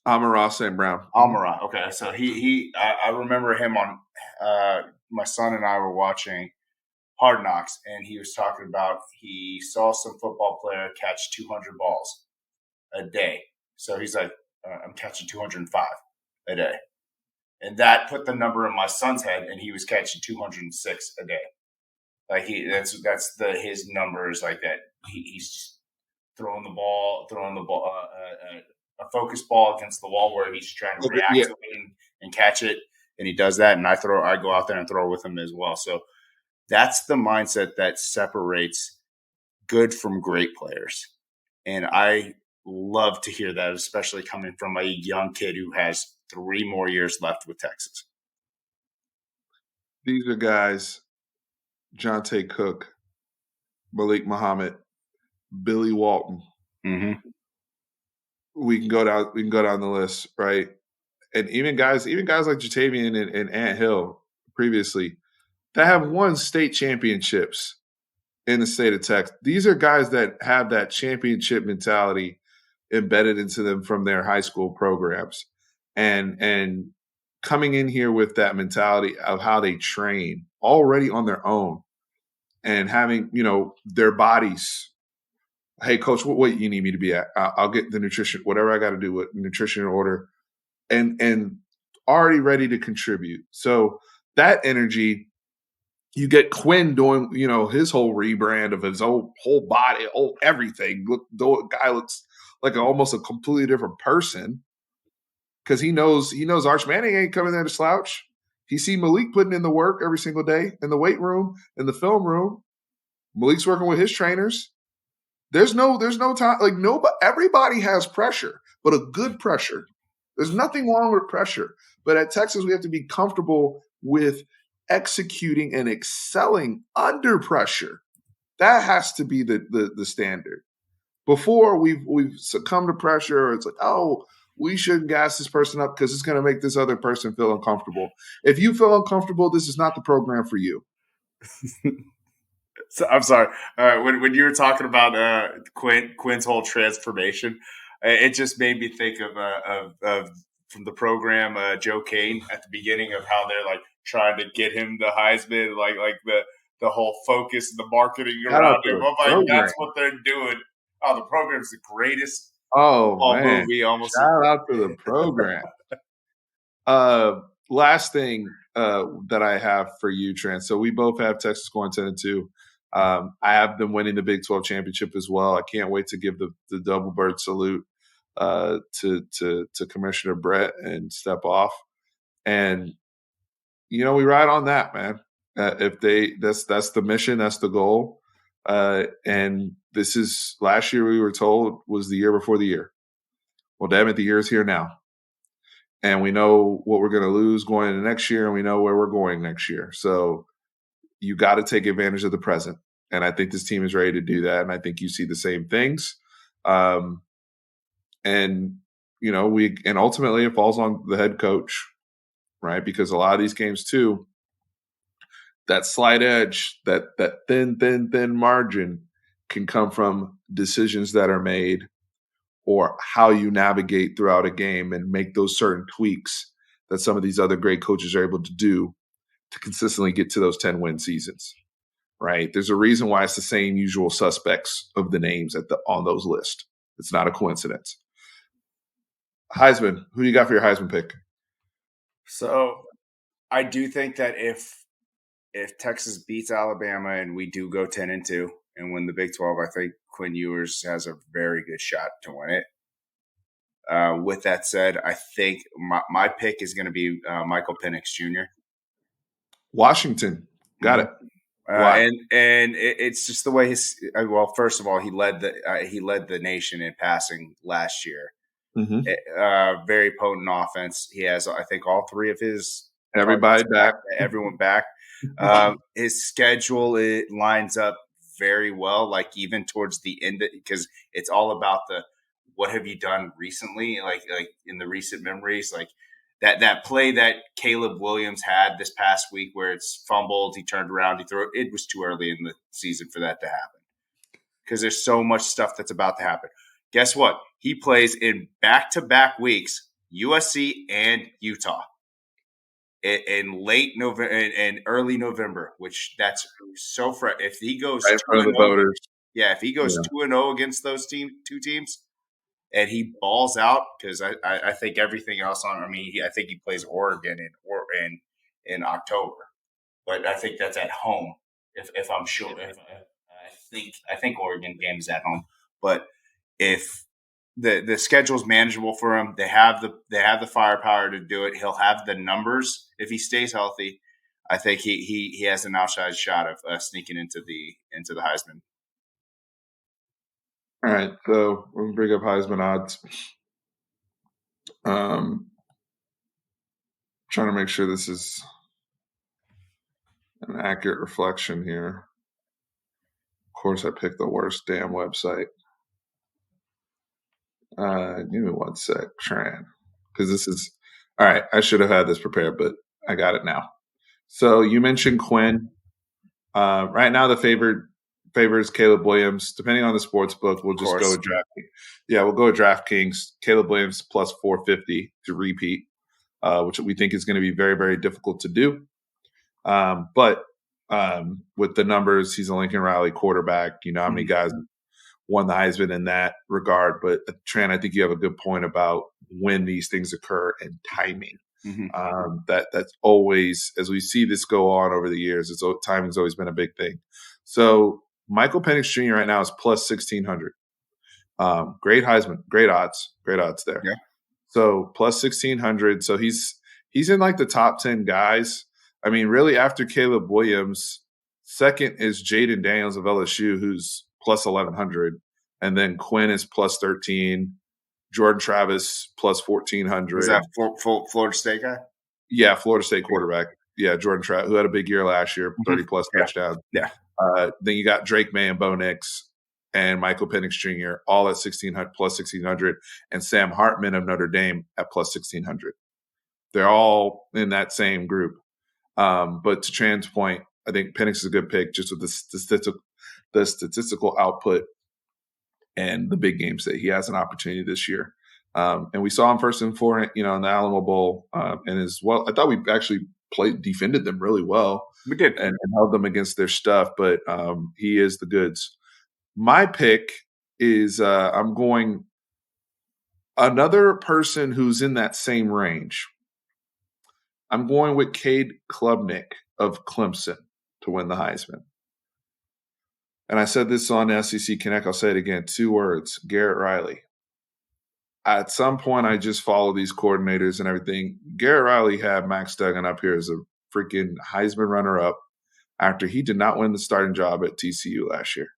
Amon-Ra St. Brown. Amon-Ra. Okay, so I remember him on. My son and I were watching Hard Knocks, and he was talking about he saw some football player catch 200 balls a day. So he's like, I'm catching 205 a day. And that put the number in my son's head, and he was catching 206 a day. Like his numbers like that. He's just throwing the ball, a focus ball against the wall where he's trying to react to it and catch it, and he does that. And I go out there and throw with him as well. So that's the mindset that separates good from great players, and I love to hear that, especially coming from a young kid who has 3 more years left with Texas. These are guys, Jonte Cook, Malik Muhammad, Billy Walton. We can go down the list, right? And even guys like Jatavian and Ant Hill previously that have won state championships in the state of Texas. These are guys that have that championship mentality embedded into them from their high school programs. And coming in here with that mentality of how they train already on their own and having, their bodies. Hey, coach, what you need me to be at? I'll get the nutrition, whatever I got to do with nutrition order, and already ready to contribute. So that energy, you get Quinn doing, his whole rebrand of his whole body, everything. The guy looks like almost a completely different person because he knows Arch Manning ain't coming there to slouch. He see Malik putting in the work every single day in the weight room, in the film room. Malik's working with his trainers. There's no time. Like nobody, everybody has pressure, but a good pressure. There's nothing wrong with pressure. But at Texas, we have to be comfortable with executing and excelling under pressure. That has to be the standard. Before we've succumbed to pressure, it's like, oh, we shouldn't gas this person up because it's going to make this other person feel uncomfortable. If you feel uncomfortable, this is not the program for you. So, I'm sorry. When you were talking about Quinn's whole transformation, it just made me think of from the program Joe Kane at the beginning of how they're like trying to get him the Heisman, like the whole focus and the marketing Shout out around to him. the I'm like, program. that's what they're doing. Oh, the program's the greatest Oh football man. movie almost. Shout out to the program. Last thing that I have for you, Trent. So we both have Texas going 10-2. I have them winning the Big 12 championship as well. I can't wait to give the double bird salute to Commissioner Brett and step off. And we ride on that, man. If that's the mission, that's the goal. And this is last year we were told was the year before the year. Well, damn it, the year is here now. And we know what we're going to lose going into next year, and we know where we're going next year. So you got to take advantage of the present. And I think this team is ready to do that. And I think you see the same things. And ultimately it falls on the head coach, right? Because a lot of these games too, that slight edge, that thin margin can come from decisions that are made or how you navigate throughout a game and make those certain tweaks that some of these other great coaches are able to do to consistently get to those 10-win seasons, right? There's a reason why it's the same usual suspects of the names on those lists. It's not a coincidence. Heisman, who do you got for your Heisman pick? So I do think that if Texas beats Alabama and we do go 10-2 and win the Big 12, I think Quinn Ewers has a very good shot to win it. With that said, I think my pick is going to be Michael Penix Jr. Washington. Got it. Why? And it's just the way his. Well, first of all, he led the nation in passing last year. Mm-hmm. Very potent offense. He has, I think, all three of his everybody back. Everyone back. His schedule, it lines up very well. Like even towards the end, because it's all about the what have you done recently, like in the recent memories, like that play that Caleb Williams had this past week where it's fumbled, he turned around, he threw it. It was too early in the season for that to happen because there's so much stuff that's about to happen. Guess what? He plays in back-to-back weeks, USC and Utah in late November and early November, which that's so fresh. If he goes right in front of the voters, if he goes 2-0 against those two teams, and he balls out, because I think everything else on. I mean, I think he plays Oregon in October, but I think that's at home. If I'm sure, I think Oregon game is at home, but if the schedule's manageable for him, they have the firepower to do it. He'll have the numbers if he stays healthy. I think he has an outside shot of sneaking into the Heisman. All right, so we're gonna bring up Heisman odds. Trying to make sure this is an accurate reflection here. Of course, I picked the worst damn website. Give me one sec, Tran, because this is all right. I should have had this prepared, but I got it now. So you mentioned Quinn. Right now, the favorite is Caleb Williams. Depending on the sports book, we'll just go with DraftKings. Yeah, we'll go with DraftKings. Caleb Williams plus 450 to repeat, which we think is going to be very, very difficult to do. But with the numbers, he's a Lincoln Riley quarterback. You know how many guys won the Heisman in that regard. But Tran, I think you have a good point about when these things occur and timing. Mm-hmm. That's always, as we see this go on over the years, timing's always been a big thing. So Michael Penix Jr. right now is plus 1,600. Great Heisman, great odds there. Yeah. So plus 1,600. So he's in like the top 10 guys. I mean, really, after Caleb Williams, second is Jaden Daniels of LSU, who's plus 1,100, and then Quinn is plus 13. Jordan Travis plus 1,400. Was that Florida State guy? Yeah, Florida State quarterback. Yeah, Jordan Travis, who had a big year last year, 30 plus touchdowns. Yeah. Then you got Drake May and Bo Nix and Michael Penix Jr. all at 1,600 plus 1,600, and Sam Hartman of Notre Dame at plus 1,600. They're all in that same group. But to Tran's point, I think Penix is a good pick just with the statistical output and the big games that he has an opportunity this year. And we saw him first and four, in the Alamo Bowl, and as well. I thought we actually defended them really well. We did, and held them against their stuff. But he is the goods. My pick is I'm going another person who's in that same range. I'm going with Cade Klubnik of Clemson to win the Heisman. And I said this on SEC Connect. I'll say it again. 2 words: Garrett Riley. At some point, I just follow these coordinators and everything. Garrett Riley had Max Duggan up here as a freaking Heisman runner-up after he did not win the starting job at TCU last year.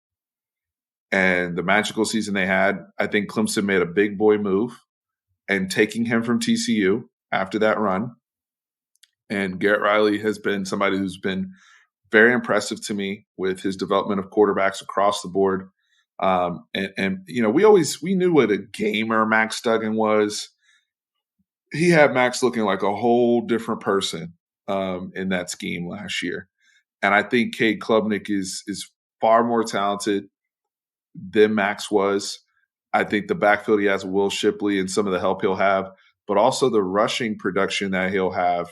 And the magical season they had, I think Clemson made a big boy move and taking him from TCU after that run. And Garrett Riley has been somebody who's been very impressive to me with his development of quarterbacks across the board. We knew what a gamer Max Duggan was. He had Max looking like a whole different person in that scheme last year. And I think Cade Klubnik is far more talented than Max was. I think the backfield he has Will Shipley and some of the help he'll have, but also the rushing production that he'll have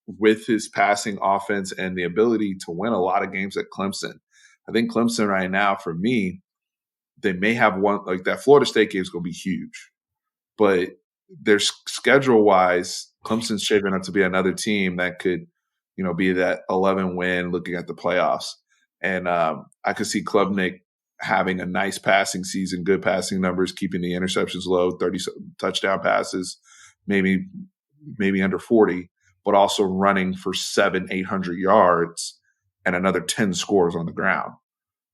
with his passing offense and the ability to win a lot of games at Clemson. I think Clemson right now, for me, they may have one, like that Florida State game is going to be huge, but their schedule-wise, Clemson's shaping up to be another team that could, be that 11 win looking at the playoffs. And I could see Klubnik having a nice passing season, good passing numbers, keeping the interceptions low, 30 touchdown passes, maybe under 40, but also running for 700-800 yards and another 10 scores on the ground,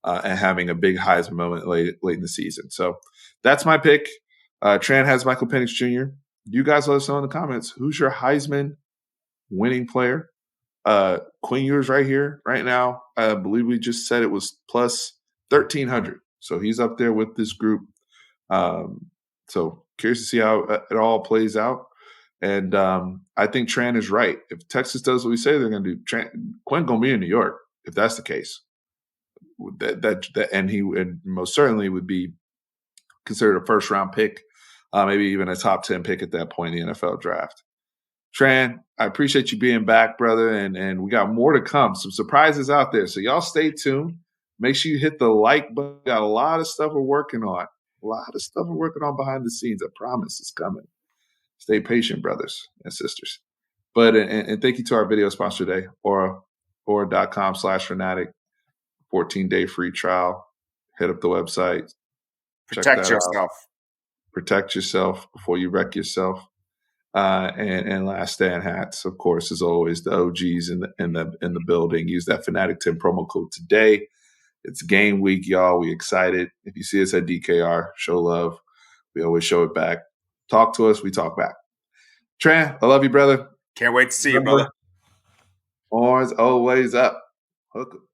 and having a big Heisman moment late in the season. So that's my pick. Tran has Michael Penix Jr. You guys let us know in the comments, who's your Heisman winning player? Quinn Ewers right here, right now. I believe we just said it was plus 1,300. So he's up there with this group. So curious to see how it all plays out. And I think Tran is right. If Texas does what we say they're going to do, Quinn going to be in New York if that's the case. And he most certainly would be considered a first-round pick, maybe even a top 10 pick at that point in the NFL draft. Tran, I appreciate you being back, brother, and we got more to come. Some surprises out there, so y'all stay tuned. Make sure you hit the like button. We got a lot of stuff we're working on. A lot of stuff we're working on behind the scenes. I promise it's coming. Stay patient, brothers and sisters. But and thank you to our video sponsor today, Aura.com/fanatic. 14-day free trial. Hit up the website. Protect yourself. Protect yourself before you wreck yourself. And Last Stand hats, of course, as always, the OGs in the building. Use that Fanatic 10 promo code today. It's game week, y'all. We excited. If you see us at DKR, show love. We always show it back. Talk to us. We talk back. Tran, I love you, brother. Can't wait to see you, brother. Horns always up. Hook 'em.